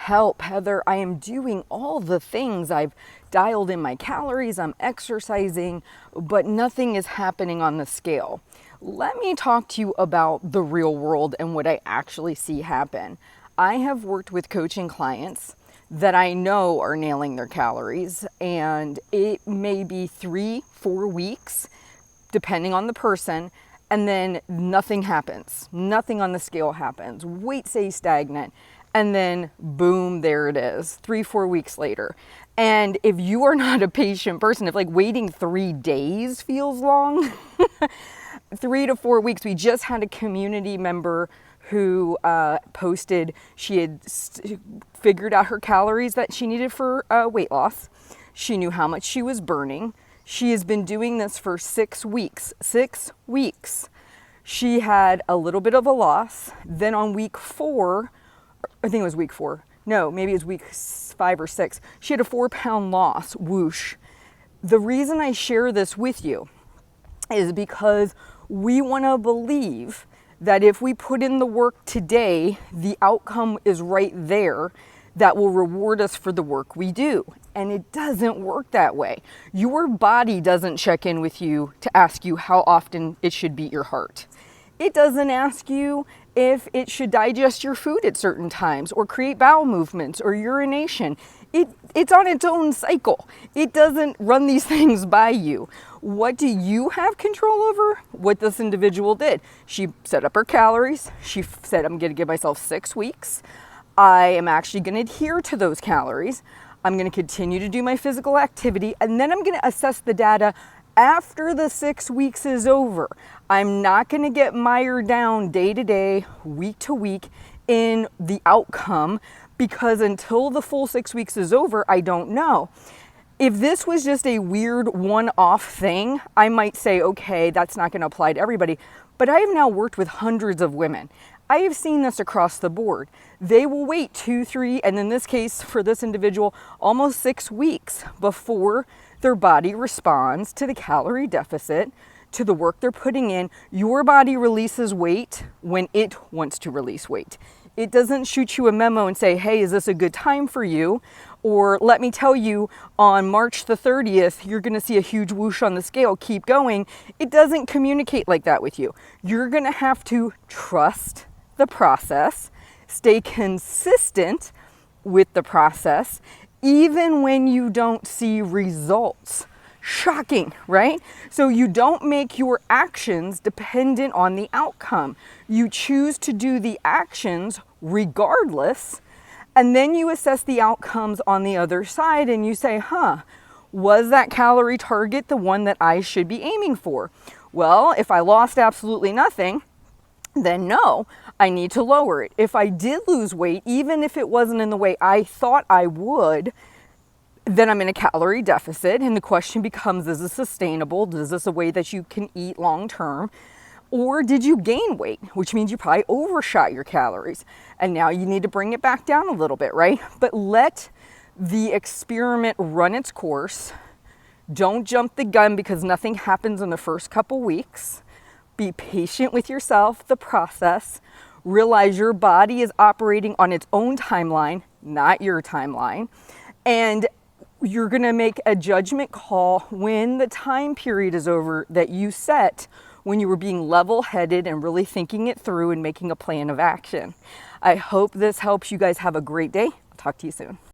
help, Heather, I am doing all the things. I've dialed in my calories, I'm exercising, but nothing is happening on the scale. Let me talk to you about the real world and what I actually see happen. I have worked with coaching clients that I know are nailing their calories, and it may be 3-4 weeks, depending on the person, and then nothing happens. Nothing on the scale happens. Weight stays stagnant. And then boom, there it is, 3-4 weeks later. And if you are not a patient person, if like waiting 3 days feels long, 3 to 4 weeks. We just had a community member who posted she had figured out her calories that she needed for weight loss. She knew how much she was burning. She has been doing this for 6 weeks. 6 weeks. She had a little bit of a loss. Then on week 4, I think it was week 4. No, maybe it was week 5 or 6. She had a 4-pound loss. Whoosh. The reason I share this with you is because we want to believe that if we put in the work today, the outcome is right there that will reward us for the work we do. And it doesn't work that way. Your body doesn't check in with you to ask you how often it should beat your heart. It doesn't ask you if it should digest your food at certain times or create bowel movements or urination. It's on its own cycle. It doesn't run these things by you. What do you have control over? What this individual did. She set up her calories. She said, I'm going to give myself 6 weeks. I am actually going to adhere to those calories. I'm going to continue to do my physical activity, and then I'm going to assess the data after the 6 weeks is over. I'm not going to get mired down day to day, week to week in the outcome, because until the full 6 weeks is over, I don't know. If this was just a weird one-off thing, I might say, okay, that's not going to apply to everybody. But I have now worked with hundreds of women. I have seen this across the board. They will wait 2, 3, and in this case, for this individual, almost 6 weeks before their body responds to the calorie deficit, to the work they're putting in. Your body releases weight when it wants to release weight. It doesn't shoot you a memo and say, hey, is this a good time for you? Or let me tell you, on March the 30th, you're going to see a huge whoosh on the scale. Keep going. It doesn't communicate like that with you. You're going to have to trust the process, stay consistent with the process, even when you don't see results. Shocking, right? So you don't make your actions dependent on the outcome. You choose to do the actions regardless, and then you assess the outcomes on the other side and you say, was that calorie target the one that I should be aiming for? Well, if I lost absolutely nothing, then no, I need to lower it. If I did lose weight, even if it wasn't in the way I thought I would, then I'm in a calorie deficit, and the question becomes, is this sustainable? Is this a way that you can eat long term? Or did you gain weight, which means you probably overshot your calories, and now you need to bring it back down a little bit, right? But let the experiment run its course. Don't jump the gun because nothing happens in the first couple weeks. Be patient with yourself, the process. Realize your body is operating on its own timeline, not your timeline. And you're going to make a judgment call when the time period is over that you set when you were being level-headed and really thinking it through and making a plan of action. I hope this helps. You guys have a great day. I'll talk to you soon.